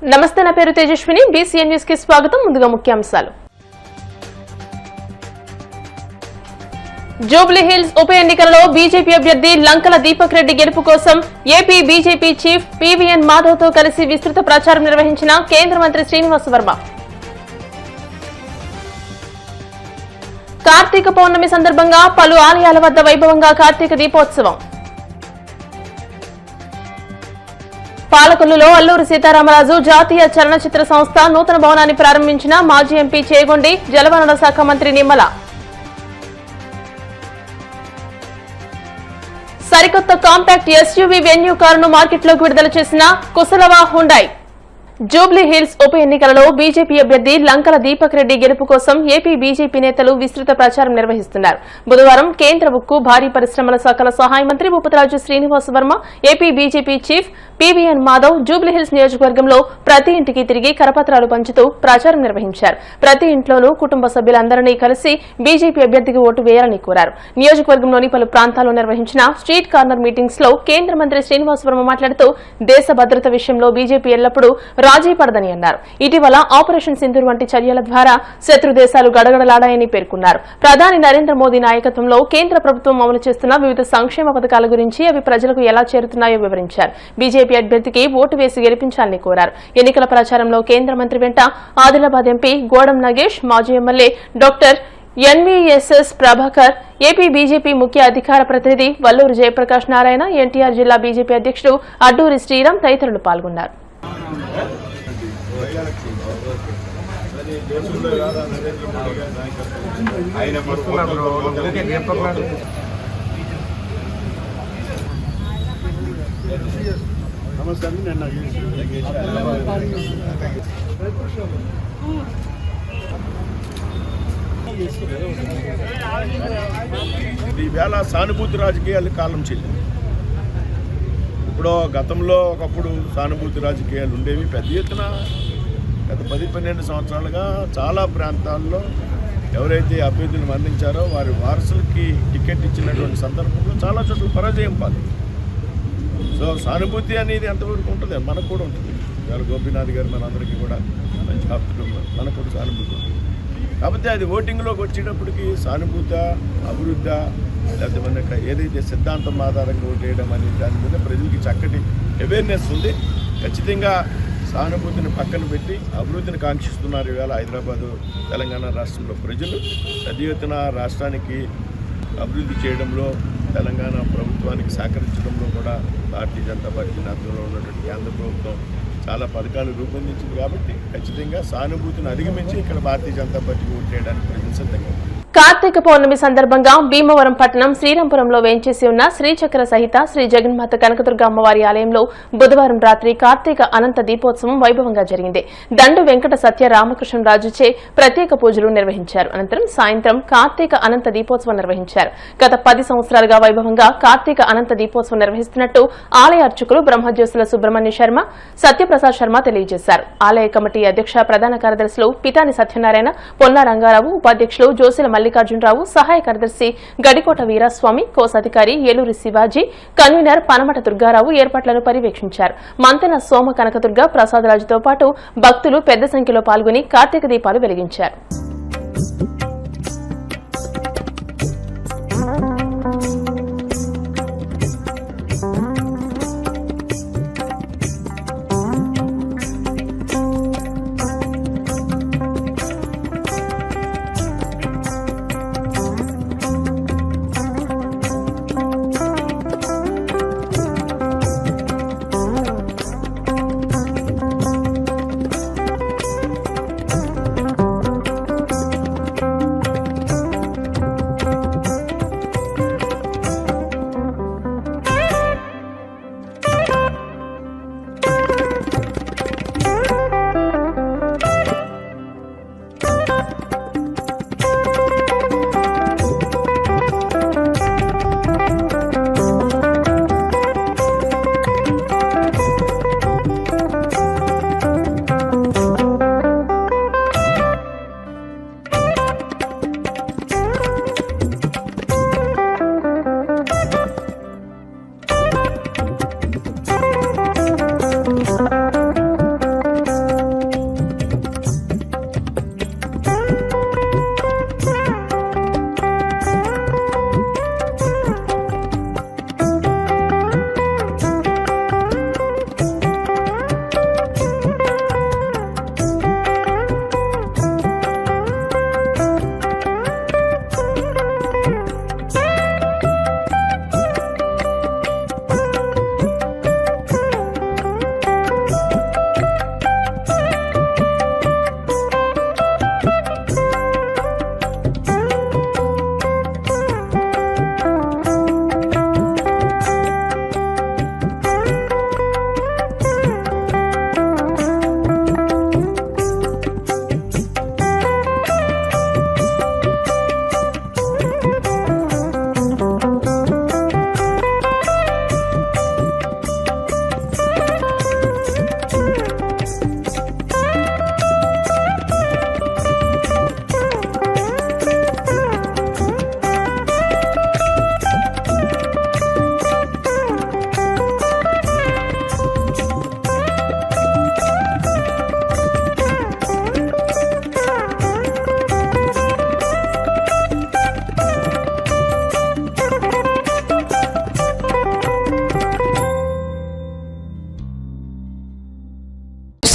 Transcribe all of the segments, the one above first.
నమస్తే, నా పేరు తేజస్విని. బీసీఎన్ న్యూస్ కి స్వాగతం. ముందుగా ముఖ్యాంశాలు. జూబ్లీ హిల్స్ ఉప ఎన్నికల్లో బీజేపీ అభ్యర్థి లంకల దీపక్ రెడ్డి గెలుపు కోసం AP BJP chief PVN Madhav తో కలిసి విస్తృత ప్రచారం నిర్వహించిన కేంద్ర మంత్రి శ్రీనివాస్ వర్మ. కార్తీక పౌర్ణమి సందర్భంగా పలు ఆలయాల వద్ద వైభవంగా కార్తీక దీపోత్సవం. పాలకొల్లులో అల్లూరి సీతారామరాజు జాతీయ చలనచిత్ర సంస్థ నూతన భవనాన్ని ప్రారంభించిన మాజీ ఎంపీ చేగొండి జలవనరుల శాఖ మంత్రి నిమ్మల. సరికొత్త కాంపాక్ట్ ఎస్యూవీ వెన్యూ కారును మార్కెట్లోకి విడుదల చేసిన కుశలవా హుండాయ్. జూబ్లీ హిల్స్ ఉప ఎన్నికలలో బీజేపీ అభ్యర్థి లంకల దీపక్ రెడ్డి గెలుపు కోసం ఏపీ బీజేపీ నేతలు విస్తృత ప్రచారం నిర్వహిస్తున్నారు. బుధవారం కేంద్ర ఉక్కు భారీ పరిశ్రమల శాఖల సహాయ మంత్రి Bhupathiraju Srinivas Varma, AP BJP chief PVN Madhav Jubilee Hills నియోజకవర్గంలో ప్రతి ఇంటికి తిరిగి కరపత్రాలు పంచుతూ ప్రచారం నిర్వహించారు. ప్రతి ఇంట్లోనూ కుటుంబ సభ్యులందరినీ కలిసి బీజేపీ అభ్యర్థికి ఓటు వేయాలని కోరారు. నియోజకవర్గంలోని పలు ప్రాంతాల్లో నిర్వహించిన స్ట్రీట్ కార్నర్ మీటింగ్స్ లో కేంద్ర మంత్రి శ్రీనివాస్ వర్మ మాట్లాడుతూ దేశ భద్రత విషయంలో బీజేపీ ఎల్లప్పుడూ రాజీ పడదని అన్నారు. ఇటీవల ఆపరేషన్ సింధూర్ వంటి చర్యల ద్వారా శత్రు దేశాలు గడగడలాడాయని పేర్కొన్నారు. ప్రధాని నరేంద్ర మోదీ నాయకత్వంలో కేంద్ర ప్రభుత్వం అమలు చేస్తున్న వివిధ సంక్షేమ పథకాల గురించి అవి ప్రజలకు ఎలా చేరుతున్నాయో వివరించారు. బీజేపీ అభ్యర్థికి ఓటు వేసి గెలిపించాలని కోరారు. ఎన్నికల ప్రచారంలో కేంద్ర మంత్రి వెంట ఆదిలాబాద్ ఎంపీ గోడం నగేష్, మాజీ MLA doctor NVSS Prabhakar, AP BJP ముఖ్య అధికార ప్రతినిధి వల్లూరు జయప్రకాష్ నారాయణ, ఎన్టీఆర్ జిల్లా బీజేపీ అధ్యక్షుడు అడ్డూరి శ్రీరామ్ తదితరులు పాల్గొన్నారు. ఈవేళ సానుభూతి రాజకీయాలు కాలం చెల్లింది. ఇప్పుడు గతంలో ఒకప్పుడు సానుభూతి రాజకీయాలు ఉండేవి పెద్ద ఎత్తున. గత 10-12 సంవత్సరాలుగా చాలా ప్రాంతాల్లో ఎవరైతే అభ్యర్థులు మరణించారో వారి వారసులకి టికెట్ ఇచ్చినటువంటి సందర్భంలో చాలా చోట్ల పరాజయం పాల్గొంది. సో సానుభూతి అనేది ఎంతవరకు ఉంటుంది, మనకు కూడా ఉంటుంది. ఇవాళ గోపీనాథ్ గారు మనందరికీ కూడా మంచి ఆప్తులు, మనకు కూడా సానుభూతి ఉంటుంది. కాకపోతే అది ఓటింగ్లోకి వచ్చేటప్పటికి సానుభూత, అభివృద్ధి, లేకపోతే మన ఏదైతే సిద్ధాంతం ఆధారంగా ఓటేయడం అనే దాని మీద ప్రజలకి చక్కటి అవేర్నెస్ ఉంది. ఖచ్చితంగా సానుభూతిని పక్కన పెట్టి అభివృద్ధిని కాంక్షిస్తున్నారు. ఇవాళ హైదరాబాదు, తెలంగాణ రాష్ట్రంలో ప్రజలు పెద్ద ఎత్తున రాష్ట్రానికి అభివృద్ధి చేయడంలో, తెలంగాణ ప్రభుత్వానికి సహకరించడంలో కూడా భారతీయ జనతా పార్టీ నేతృత్వంలో ఉన్నటువంటి కేంద్ర ప్రభుత్వం చాలా పథకాలు రూపొందించింది. కాబట్టి ఖచ్చితంగా సానుభూతిని అధిగమించి ఇక్కడ భారతీయ జనతా పార్టీకి ఓటు చేయడానికి ప్రజలు సిద్ధంగా ఉన్నారు. కార్తీక పౌర్ణమి సందర్భంగా భీమవరం పట్టణం శ్రీరాంపురంలో వేంచేసి ఉన్న శ్రీచక్ర సహిత శ్రీ జగన్మాత కనకదుర్గ అమ్మవారి ఆలయంలో బుధవారం రాత్రి కార్తీక అనంత దీపోత్సవం వైభవంగా జరిగింది. దండు వెంకట సత్య రామకృష్ణరాజుచే ప్రత్యేక పూజలు నిర్వహించారు. అనంతరం సాయంత్రం కార్తీక అనంత దీపోత్సవం నిర్వహించారు. గత 10 సంవత్సరాలుగా వైభవంగా కార్తీక అనంత దీపోత్సవం నిర్వహిస్తున్నట్టు ఆలయ అర్చకులు బ్రహ్మజ్యోతుల సుబ్రహ్మణ్య శర్మ, సత్యప్రసాద్ శర్మ తెలియజేశారు. ఆలయ కమిటీ అధ్యక్ష ప్రధాన కార్యదర్శులు పితాని సత్యనారాయణ, పొన్నా రంగారావు, ఉపాధ్యక్షులు జోసిల మల్లికార్జునరావు, సహాయ కార్యదర్శి గడికోట వీరాస్వామి, కోశాధికారి ఏలూరి శివాజీ, కన్వీనర్ పనమట దుర్గారావు ఏర్పాట్లను పర్యవేక్షించారు. మంతెన సోమ కనకదుర్గ ప్రసాదరాజుతో పాటు భక్తులు పెద్ద సంఖ్యలో పాల్గొని కార్తీక దీపాలు వెలిగించారు.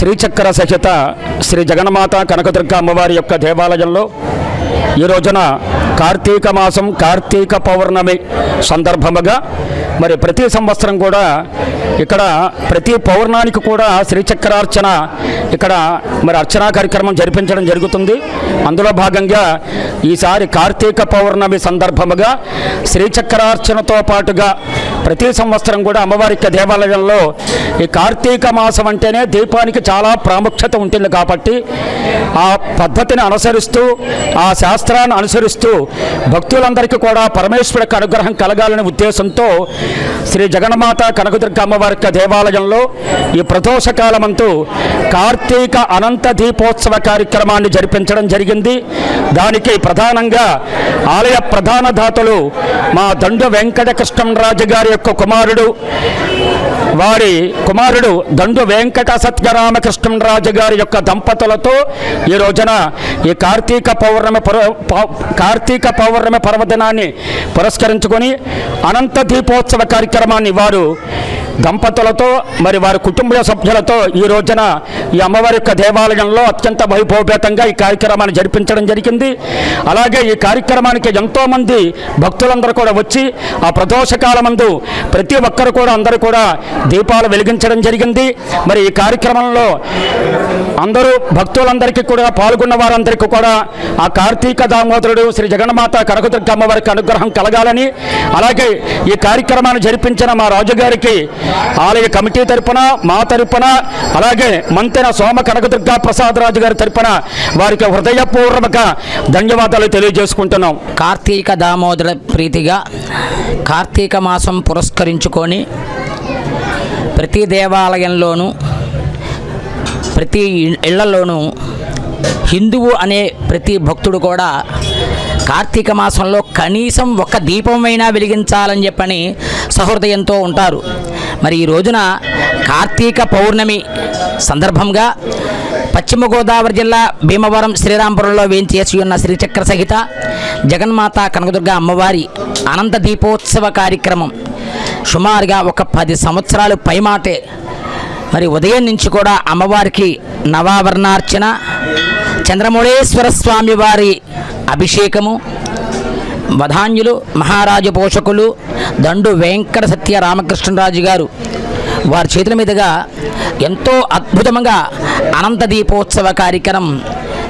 శ్రీచక్ర సహిత శ్రీ జగన్మాత కనకదుర్గ అమ్మవారి యొక్క దేవాలయంలో ఈ రోజున కార్తీక మాసం కార్తీక పౌర్ణమి సందర్భముగా మరి ప్రతి సంవత్సరం కూడా ఇక్కడ ప్రతి పౌర్ణానికి కూడా శ్రీచక్రార్చన ఇక్కడ మరి అర్చనా కార్యక్రమం జరిపించడం జరుగుతుంది. అందులో భాగంగా ఈసారి కార్తీక పౌర్ణమి సందర్భముగా శ్రీచక్రార్చనతో పాటుగా ప్రతి సంవత్సరం కూడా అమ్మవారి యొక్క దేవాలయంలో ఈ కార్తీక మాసం అంటేనే దీపానికి చాలా ప్రాముఖ్యత ఉంటుంది కాబట్టి ఆ పద్ధతిని అనుసరిస్తూ ఆ శాస్త్రాన్ని అనుసరిస్తూ భక్తులందరికీ కూడా పరమేశ్వరుడికి అనుగ్రహం కలగాలనే ఉద్దేశంతో శ్రీ జగన్మాత కనకదుర్గ అమ్మవారి యొక్క దేవాలయంలో ఈ ప్రదోషకాలమంతూ కార్తీక అనంత దీపోత్సవ కార్యక్రమాన్ని జరిపించడం జరిగింది. దానికి ప్రధానంగా ఆలయ ప్రధాన దాతలు మా దండు వెంకటకృష్ణరాజు గారి యొక్క కుమారుడు, వారి కుమారుడు దండు వెంకట సత్యరామకృష్ణరాజు గారి యొక్క దంపతులతో ఈ రోజున ఈ కార్తీక పౌర్ణమి పర్వదినాన్ని పురస్కరించుకొని అనంత దీపోత్సవ కార్యక్రమాన్ని వారు దంపతులతో మరి వారి కుటుంబ సభ్యులతో ఈ రోజున ఈ అమ్మవారి యొక్క దేవాలయంలో అత్యంత వైభవపేతంగా ఈ కార్యక్రమాన్ని జరిపించడం జరిగింది. అలాగే ఈ కార్యక్రమానికి ఎంతోమంది భక్తులందరూ కూడా వచ్చి ఆ ప్రదోషకాలమందు ప్రతి ఒక్కరు కూడా అందరూ కూడా దీపాలు వెలిగించడం జరిగింది. మరి ఈ కార్యక్రమంలో అందరూ భక్తులందరికీ కూడా పాల్గొన్న వారందరికీ కూడా ఆ కార్తీక దామోదరుడు శ్రీ జగన్మాత కనకదుర్గ అమ్మవారికి అనుగ్రహం కలగాలని, అలాగే ఈ కార్యక్రమాన్ని జరిపించిన మా రాజుగారికి ఆలయ కమిటీ తరపున, మా తరపున, అలాగే మంతెన సోమ కనకదుర్గా ప్రసాద్ రాజు గారి తరపున వారికి హృదయపూర్వక ధన్యవాదాలు తెలియజేసుకుంటున్నాం. కార్తీక దామోదర ప్రీతిగా కార్తీక మాసం పురస్కరించుకొని ప్రతి దేవాలయంలోనూ ప్రతి ఇళ్లలోనూ హిందువు అనే ప్రతి భక్తుడు కూడా కార్తీక మాసంలో కనీసం ఒక దీపమైనా వెలిగించాలని చెప్పని సహృదయంతో ఉంటారు. మరి ఈ రోజున కార్తీక పౌర్ణమి సందర్భంగా పశ్చిమ గోదావరి జిల్లా భీమవరం శ్రీరాంపురంలో వేంచేసి ఉన్న శ్రీచక్ర సహిత జగన్మాత కనకదుర్గ అమ్మవారి అనంత దీపోత్సవ కార్యక్రమం సుమారుగా ఒక 10 సంవత్సరాలు పైమాటే. మరి ఉదయం నుంచి కూడా అమ్మవారికి నవావరణార్చన, చంద్రమౌళేశ్వర స్వామి వారి అభిషేకము, వధాన్యులు మహారాజు పోషకులు దండు వెంకట సత్య రామకృష్ణరాజు గారు వారి చేతుల మీదుగా ఎంతో అద్భుతంగా అనంత దీపోత్సవ కార్యక్రమం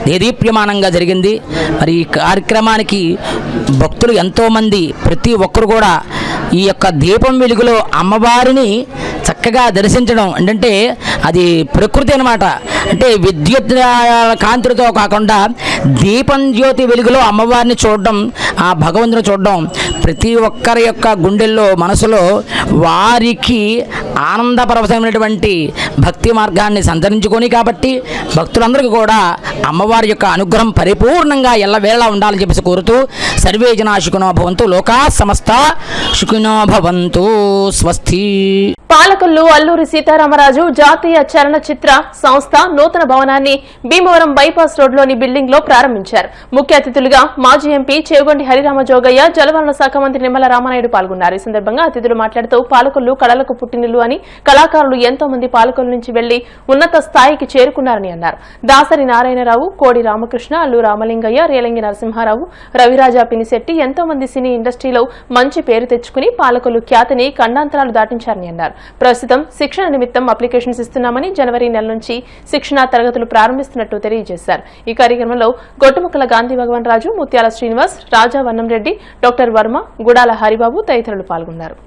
దేదీప్యమానంగా జరిగింది. మరి ఈ కార్యక్రమానికి భక్తులు ఎంతోమంది ప్రతి ఒక్కరు కూడా ఈ యొక్క దీపం వెలుగులో అమ్మవారిని చక్కగా దర్శించడం అంటే అది ప్రకృతి అన్నమాట. అంటే విద్యుత్ కాంతులతో కాకుండా దీపం జ్యోతి వెలుగులో అమ్మవారిని చూడడం, ఆ భగవంతుని చూడడం ప్రతి ఒక్కరి యొక్క గుండెల్లో మనసులో వారికి ఆనందపరవశమైనటువంటి భక్తి మార్గాన్ని సంతరించుకొని కాబట్టి భక్తులందరికీ కూడా అమ్మవారి యొక్క అనుగ్రహం పరిపూర్ణంగా ఎల్లవేళలా ఉండాలని చెప్పేసి కోరుతూ సర్వే జనా సుఖినో భవంతు, లోకా సమస్త సుఖినో భవంతు, స్వస్తి. పాలకొల్లు అల్లూరి సీతారామరాజు జాతీయ చలనచిత్ర సంస్థ నూతన భవనాన్ని భీమవరం బైపాస్ రోడ్లోని బిల్డింగ్ లో ప్రారంభించారు. ముఖ్య అతిథులుగా మాజీ ఎంపీ చేగొండి హరిరామ జోగయ్య, జలవనరుల శాఖ మంత్రి నిమ్మల రామానాయుడు పాల్గొన్నారు. ఈ సందర్భంగా అతిథులు మాట్లాడుతూ పాలకొల్లు కళలకు పుట్టినిల్లు అని, కళాకారులు ఎంతో మంది పాలకొల్లు నుంచి వెళ్లి ఉన్నత స్థాయికి చేరుకున్నారని అన్నారు. దాసరి నారాయణరావు, కోడి రామకృష్ణ, అల్లు రామలింగయ్య, రేలంగి నరసింహారావు, రవిరాజా పినిశెట్టి ఎంతో మంది సినీ ఇండస్ట్రీలో మంచి పేరు తెచ్చుకుని పాలకొల్లు ఖ్యాతిని ఖండాంతరాలు దాటించారని అన్నారు. ప్రస్తుతం శిక్షణ నిమిత్తం అప్లికేషన్స్ ఇస్తున్నామని, జనవరి నెల నుంచి శిక్షణా తరగతులు ప్రారంభిస్తున్నట్టు తెలియజేశారు. ఈ కార్యక్రమంలో గొట్టుముక్కల గాంధీ భగవాన్ రాజు, ముత్యాల శ్రీనివాస్, రాజా వన్నంరెడ్డి, డాక్టర్ వర్మ, గుడాల హరిబాబు తదితరులు పాల్గొన్నారు.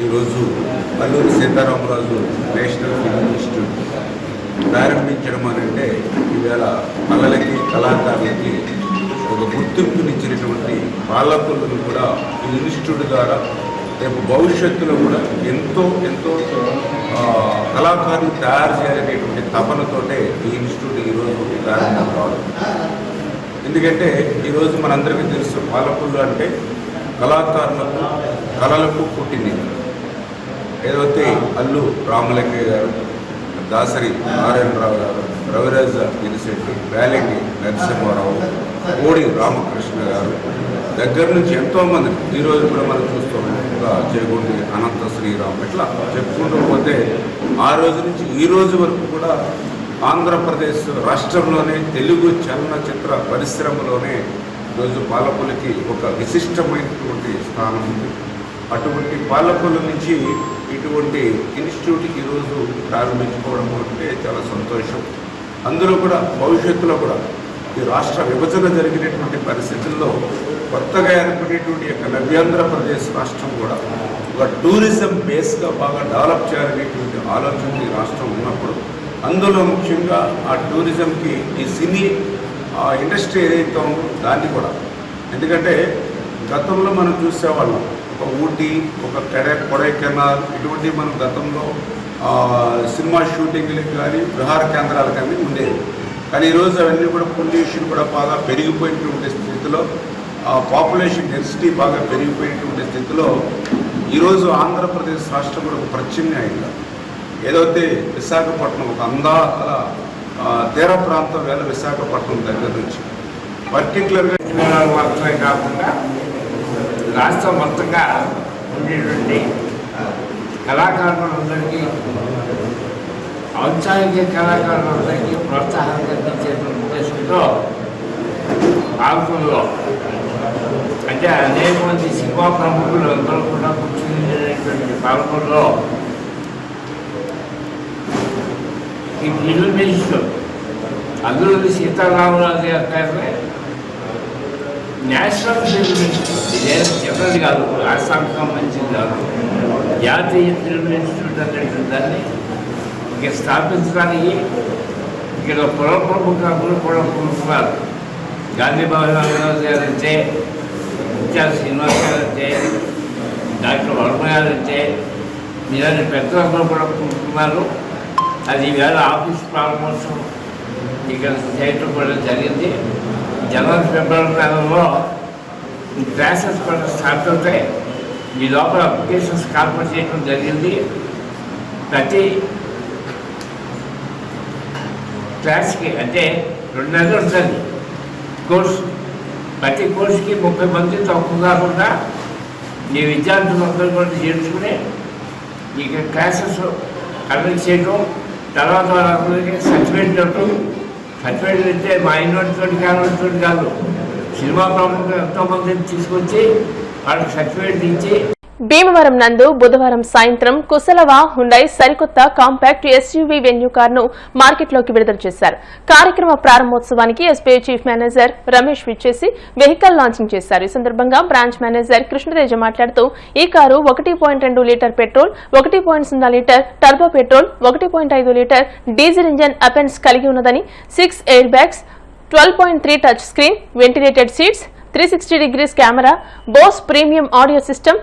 ఈరోజు Alluri Sitaramaraju national film institute ప్రారంభించడం అని అంటే ఈవేళ కళలకి కళాకారులకి ఒక గుర్తింపునిచ్చినటువంటి పాలకులను కూడా ఈ ఇన్స్టిట్యూట్ ద్వారా రేపు భవిష్యత్తులో కూడా ఎంతో ఎంతో కళాకారులు తయారు చేయాలనేటువంటి తపనతోటే ఈ ఇన్స్టిట్యూట్ ఈరోజు ప్రారంభం కావాలి. ఎందుకంటే ఈరోజు మనందరికీ తెలుసు పాలకులు అంటే కళాకారులకు కళలకు పుట్టింది. ఏదైతే అల్లు రామలింగయ్య గారు, దాసరి నారాయణరావు గారు, రవిరాజ గిరిశెట్టి, వేలంగి నరసింహారావు, కోడి రామకృష్ణ గారు దగ్గర నుంచి ఎంతోమంది ఈరోజు కూడా మనం చూస్తాం. చేగుండి అనంత శ్రీరామ్ ఇట్లా చెప్పుకుంటూ పోతే ఆ రోజు నుంచి ఈ రోజు వరకు కూడా ఆంధ్రప్రదేశ్ రాష్ట్రంలోనే తెలుగు చలనచిత్ర పరిశ్రమలోనే ఈరోజు పాలకులకి ఒక విశిష్టమైనటువంటి స్థానం ఉంది. అటువంటి పాలకుల నుంచి ఇటువంటి ఇన్స్టిట్యూట్కి ఈరోజు ప్రారంభించుకోవడం అంటే చాలా సంతోషం. అందులో కూడా భవిష్యత్తులో కూడా ఈ రాష్ట్ర విభజన జరిగినటువంటి పరిస్థితుల్లో కొత్తగా ఏర్పడేటువంటి యొక్క నవ్యాంధ్రప్రదేశ్ రాష్ట్రం కూడా ఒక టూరిజం బేస్గా బాగా డెవలప్ చేయాలనేటువంటి ఆలోచన ఈ రాష్ట్రం ఉన్నప్పుడు అందులో ముఖ్యంగా ఆ టూరిజంకి ఈ సినీ ఇండస్ట్రీ ఏదైతే ఉందో దాన్ని కూడా, ఎందుకంటే గతంలో మనం చూసేవాళ్ళం ఒక ఊటీ, ఒక కొడైకెనాల్ ఇటువంటి మనం గతంలో సినిమా షూటింగ్లకు కానీ విహార కేంద్రాలు కానీ ఉండేవి. కానీ ఈరోజు అవన్నీ కూడా పొల్యూషన్ కూడా బాగా పెరిగిపోయినటువంటి స్థితిలో, పాపులేషన్ డెన్సిటీ బాగా పెరిగిపోయినటువంటి స్థితిలో ఈరోజు ఆంధ్రప్రదేశ్ రాష్ట్రం కూడా ఒక ప్రత్యామ్నాయంగా ఏదైతే విశాఖపట్నం ఒక అందాల తీర ప్రాంతం వేళ విశాఖపట్నం దగ్గర నుంచి పర్టికులర్గా మాత్రమే కాకుండా రాష్ట్రం మొత్తంగా ఉండేటువంటి కళాకారులందరికీ, ఔత్సాహిక కళాకారులందరికీ ప్రోత్సాహం కల్పించేటువంటి ఉద్దేశంతో పాలకుల్లో అంటే అనేక మంది సినిమా ప్రముఖులు అందరూ కూడా కూర్చునేటువంటి పాలకుల్లో ఈ ఫిల్మ్ ఇన్స్టిట్యూట్ అల్లూరి సీతారామరాజు గారి నేషనల్ ఫిల్మ్ ఇన్స్టిట్యూట్ ఇదేం చెప్పేది కాదు, రాష్ట్రానికి సంబంధించింది కాదు, జాతీయ ఫిల్మ్ ఇన్స్టిట్యూట్ అనేటువంటి దాన్ని ఇక్కడ స్థాపించడానికి ఇక్కడ ప్రముఖులు కూడా కూర్చున్నారు. గాంధీ భవన్ రామరాజు గారు అంటే, ముత్యాల శ్రీనివాస్ గారు అంటే, డాక్టర్ వర్మ గారు అంటే, ఇలాంటి పెద్దలందరూ కూడా కూర్చున్నారు. అది వేళ ఆఫీస్ ప్రారంభోత్సవం ఇక్కడ చేయటం కూడా జరిగింది. జనవరి ఫిబ్రవరి నెలలో క్లాసెస్ కూడా స్టార్ట్ అవుతాయి. ఈ లోపల అప్లికేషన్స్ కాల్పర్ చేయడం జరిగింది. ప్రతి క్లాస్కి అంటే 2 నెలలు ఉంటుంది కోర్సు. ప్రతి కోర్సుకి 30 మంది తక్కువ కాకుండా ఈ విద్యార్థులందరూ కూడా చేర్చుకుని ఇక క్లాసెస్ కండక్ట్ చేయటం, తర్వాత వాళ్ళందరికీ సర్టిఫికేట్ ఇవ్వటం. సర్టిఫికేట్ ఇస్తే మా యూనివర్సిటీ కాదు, సినిమా ప్రముఖులు ఎంతోమందిని తీసుకొచ్చి వాళ్ళకి సర్టిఫికేట్ ఇచ్చి. భీమవరం నందు బుధవారం సాయంత్రం కుశలవ హుండై సరికొత్త కాంపాక్ట్ ఎస్యూవీ వెన్యూ కారును మార్కెట్లోకి విడుదల చేశారు. కార్యక్రమ ప్రారంభోత్సవానికి ఎస్బీఐ చీఫ్ మేనేజర్ రమేష్ విచ్చేసి వెహికల్ లాంచింగ్ చేశారు. ఈ సందర్భంగా బ్రాంచ్ మేనేజర్ కృష్ణతేజ మాట్లాడుతూ ఈ car 1.2 litre petrol, 1.0 litre turbo petrol, 1.5 litre diesel engine అపెండ్స్ కలిగి ఉన్నదని, 6 air bags, 12.3 touch screen, ventilated seats, 360 degrees camera, Bose premium audio system,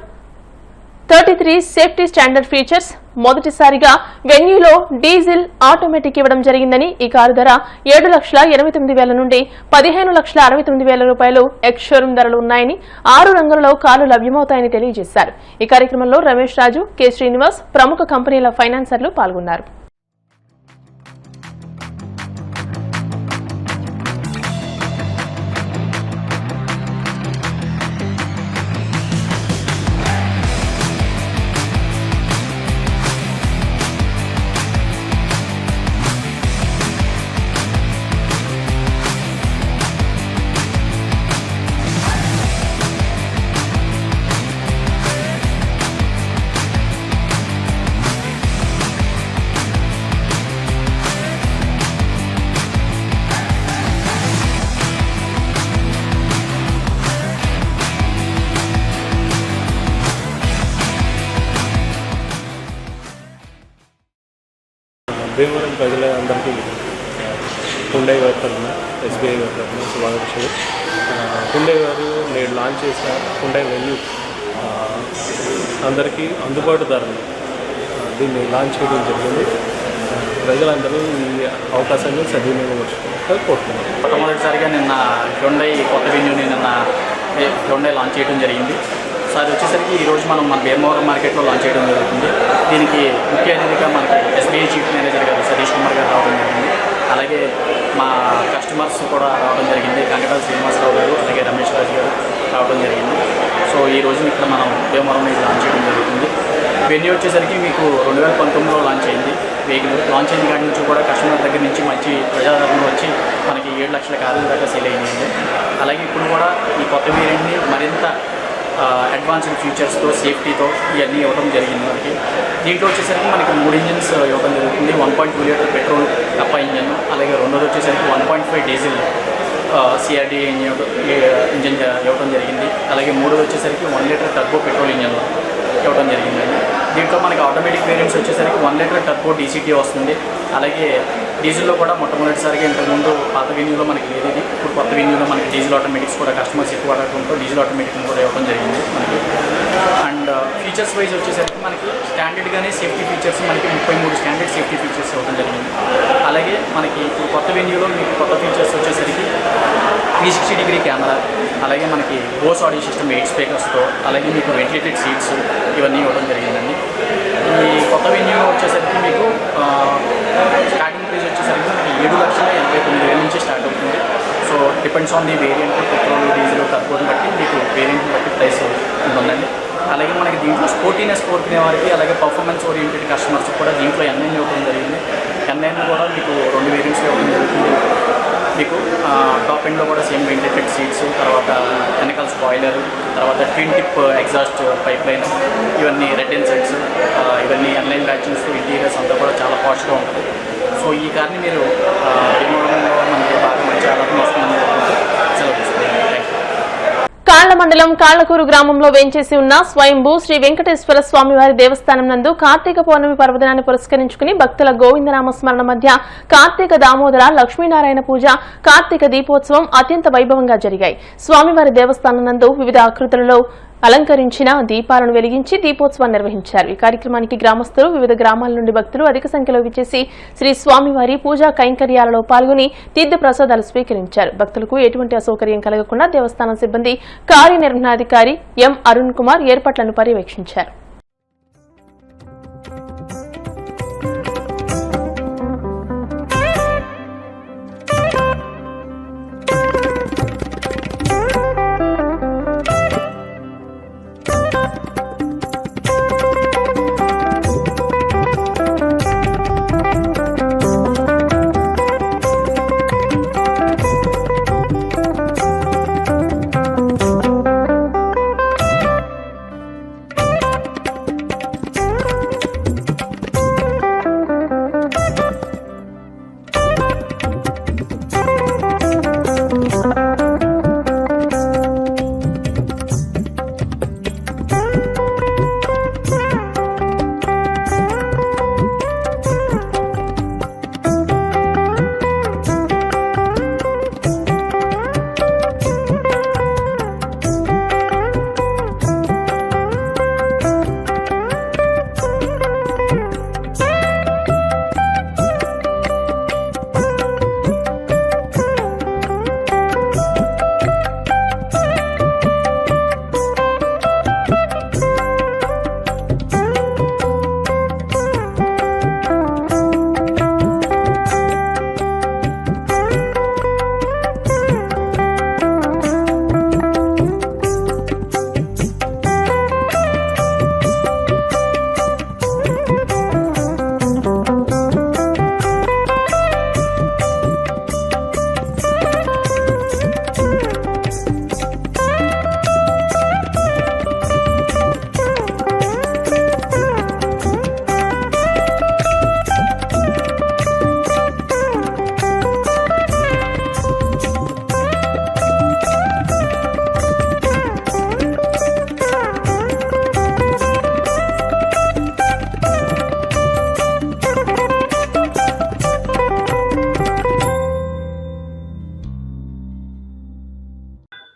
33 safety standard features, మొదటిసారిగా వెన్యూలో డీజిల్ ఆటోమేటిక్ ఇవ్వడం జరిగిందని, ఈ కారు ధర 7,89,000 నుండి 15,69,000 రూపాయలు ఎక్స్ షోరూమ్ ధరలు ఉన్నాయని, 6 రంగులలో కార్లు లభ్యమవుతాయని తెలియజేశారు. ఈ కార్యక్రమంలో రమేష్ రాజు, కె శ్రీనివాస్, ప్రముఖ కంపెనీల ఫైనాన్సర్లు పాల్గొన్నారు. భీమవరం ప్రజలందరికీ హుండై వారి తరఫున ఎస్బీఐ వారి తరఫున శుభాకాంక్షలు. హుండై వారు నేడు లాంచ్ చేసిన హుండై వెన్యూ అందరికీ అందుబాటు ధరలు దీన్ని లాంచ్ చేయడం జరిగింది. ప్రజలందరూ ఈ అవకాశాన్ని సద్వినియోగపరుచుకుంటారు కోరుతున్నాను. మొట్టమొదటిసారిగా నిన్న హ్యుండై కొత్త వెన్యూని హ్యుండై లాంచ్ చేయడం జరిగింది. సో అది వచ్చేసరికి ఈరోజు మనం మన భీమవరం మార్కెట్లో లాంచ్ చేయడం జరుగుతుంది. దీనికి ముఖ్య అతిథిగా మనకి ఎస్బీఐ చీఫ్ మేనేజర్ గారు సతీష్ కుమార్ గారు రావడం జరిగింది. అలాగే మా కస్టమర్స్ కూడా రావడం జరిగింది. కంకటాల శ్రీనివాసరావు గారు అలాగే రమేష్ రాజు గారు రావడం జరిగింది. సో ఈ రోజు ఇక్కడ మనం భీమవరం లాంచ్ చేయడం జరుగుతుంది. వెన్యూ వచ్చేసరికి మీకు 2019లో లాంచ్ అయింది. వెహికల్ లాంచ్ అయిన కాడి నుంచి కూడా కస్టమర్ దగ్గర నుంచి మంచి ప్రజాదరణ వచ్చి మనకి 7 లక్షల కార్ల దాకా సేల్ అయింది. అలాగే ఇప్పుడు కూడా ఈ కొత్త వేరియంట్ని మరింత అడ్వాన్స్డ్ ఫీచర్స్తో సేఫ్టీతో ఇవన్నీ ఇవ్వడం జరిగింది. మనకి దీంట్లో వచ్చేసరికి మనకి 3 ఇంజిన్స్ ఇవ్వడం జరుగుతుంది. 1.2 లీటర్ పెట్రోల్ కప్ప ఇంజన్, అలాగే రెండోది వచ్చేసరికి 1.5 డీజిల్ సిఆర్డీ ఇంజన్ ఇవ్వడం జరిగింది. అలాగే మూడోది వచ్చేసరికి 1 లీటర్ టర్బో పెట్రోల్ ఇంజన్ ఇవ్వడం జరిగిందండి. దీంట్లో మనకి ఆటోమేటిక్ వేరియంట్స్ వచ్చేసరికి 1 లీటర్ టర్బో డీసీటీ వస్తుంది. అలాగే డీజిల్లో కూడా మొట్టమొదటిసారిగా ఇంతకుముందు పాత వెన్యూలో మనకి లేదు ఇది. ఇప్పుడు కొత్త వెన్యూలో మనకి డీజిల్ ఆటోమేటిక్స్ కూడా కస్టమర్స్ ఎక్కువ అడగడంతో డీజిల్ ఆటోమేటిక్ కూడా ఇవ్వడం జరిగింది మనకి. అండ్ ఫీచర్స్ వైజ్ వచ్చేసరికి మనకి స్టాండర్డ్గానే సేఫ్టీ ఫీచర్స్ మనకి 33 స్టాండర్డ్ సేఫ్టీ ఫీచర్స్ ఇవ్వడం జరిగింది. అలాగే మనకి ఇప్పుడు కొత్త వెన్యూలో మీకు కొత్త ఫీచర్స్ వచ్చేసరికి 360 డిగ్రీ కెమెరా, అలాగే మనకి బోస్ ఆడియో సిస్టమ్ 8 స్పీకర్స్తో, అలాగే మీకు వెంటిలేటెడ్ సీట్స్ ఇవన్నీ ఇవ్వడం జరిగిందండి. ఈ కొత్త వెన్యూ వచ్చేసరికి మీకు స్టార్టింగ్ ప్రైస్ వచ్చేసరికి మనకి 7,89,000 నుంచి స్టార్ట్ అవుతుంది. So depends on the variant, petrol diesel టర్బోని బట్టి మీకు వేరియంట్ని బట్టి ప్రైస్ ఉంటుందండి. అలాగే మనకి దీంట్లో స్పోర్టీనెస్ కోరుకునే వారికి అలాగే పర్ఫార్మెన్స్ ఓరియంటెడ్ కస్టమర్స్ కూడా దీంట్లో ఎన్ఐన్ ఇవ్వడం జరిగింది. ఎన్ఐన్ కూడా మీకు 2 వేరియంట్స్ ఇవ్వడం జరుగుతుంది. మీకు టాప్ ఎండ్లో కూడా సేమ్ వెంటిలేటెడ్ సీట్స్, తర్వాత వెనకాల స్పాయిలర్, తర్వాత twin tip exhaust pipe line, ఇవన్నీ రెడ్ అండ్ సెట్స్, ఇవన్నీ ఎన్లైన్ బ్యాచెస్, ఇంటీరియర్స్ అంతా కూడా చాలా పాష్గా ఉంటుంది. సో ఈ కార్ని మీరు భీమవరంలో మనకి బాగా మంచి ఆలోచన వస్తుందని సెలవు తీసుకుంటాం. కాళ్ల మండలం కాళ్లకూరు గ్రామంలో వేంచేసి ఉన్న స్వయంభూ శ్రీ వెంకటేశ్వర స్వామివారి దేవస్థానం నందు కార్తీక పౌర్ణమి పర్వదినాన్ని పురస్కరించుకుని భక్తుల గోవిందనామ స్మరణ మధ్య కార్తీక దామోదర లక్ష్మీనారాయణ పూజ, కార్తీక దీపోత్సవం అత్యంత వైభవంగా జరిగాయి. స్వామివారి దేవస్థానం నందు వివిధ ఆకృతులలో అలంకరించిన దీపాలను వెలిగించి దీపోత్సవాన్ని నిర్వహించారు. ఈ కార్యక్రమానికి గ్రామస్తులు, వివిధ గ్రామాల నుండి భక్తులు అధిక సంఖ్యలో విచ్చేసి శ్రీ స్వామివారి పూజా కైంకర్యాలలో పాల్గొని తీర్థ ప్రసాదాలు స్వీకరించారు. భక్తులకు ఎటువంటి అసౌకర్యం కలగకుండా దేవస్థానం సిబ్బంది కార్యనిర్వహణాధికారి ఎం అరుణ్ కుమార్ ఏర్పాట్లను పర్యవేక్షించారు.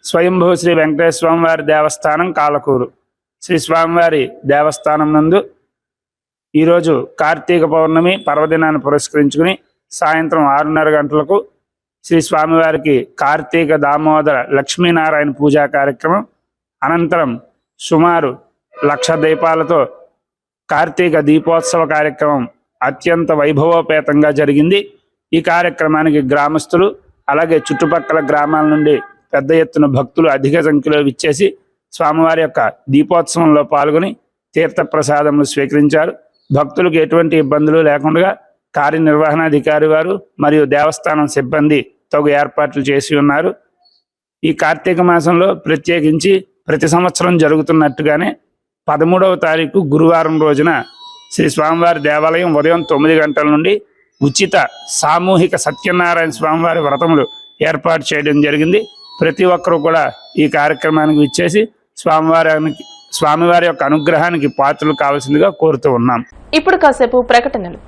స్వయంభూ శ్రీ వెంకటేశ్వర స్వామివారి దేవస్థానం కాలకూరు. శ్రీ స్వామివారి దేవస్థానం నందు ఈరోజు కార్తీక పౌర్ణమి పర్వదినాన్ని పురస్కరించుకుని సాయంత్రం 6:30 గంటలకు శ్రీ స్వామివారికి కార్తీక దామోదర లక్ష్మీనారాయణ పూజా కార్యక్రమం, అనంతరం సుమారు 1,00,000 దీపాలతో కార్తీక దీపోత్సవ కార్యక్రమం అత్యంత వైభవోపేతంగా జరిగింది. ఈ కార్యక్రమానికి గ్రామస్తులు అలాగే చుట్టుపక్కల గ్రామాల నుండి పెద్ద ఎత్తున భక్తులు అధిక సంఖ్యలో విచ్చేసి స్వామివారి యొక్క దీపోత్సవంలో పాల్గొని తీర్థప్రసాదములు స్వీకరించారు. భక్తులకు ఎటువంటి ఇబ్బందులు లేకుండా కార్యనిర్వహణాధికారి వారు మరియు దేవస్థానం సిబ్బంది తగు ఏర్పాట్లు చేసి ఉన్నారు. ఈ కార్తీక మాసంలో ప్రత్యేకించి ప్రతి సంవత్సరం జరుగుతున్నట్టుగానే 13వ తారీఖు గురువారం రోజున శ్రీ స్వామివారి దేవాలయం ఉదయం 9 గంటల నుండి ఉచిత సామూహిక సత్యనారాయణ స్వామివారి వ్రతములు ఏర్పాటు చేయడం జరిగింది. ప్రతి ఒక్కరూ కూడా ఈ కార్యక్రమానికి విచ్చేసి స్వామివారి యొక్క అనుగ్రహానికి పాత్రలు కావాల్సిందిగా కోరుతూ ఉన్నాం. ఇప్పుడు కాసేపు ప్రకటనలు.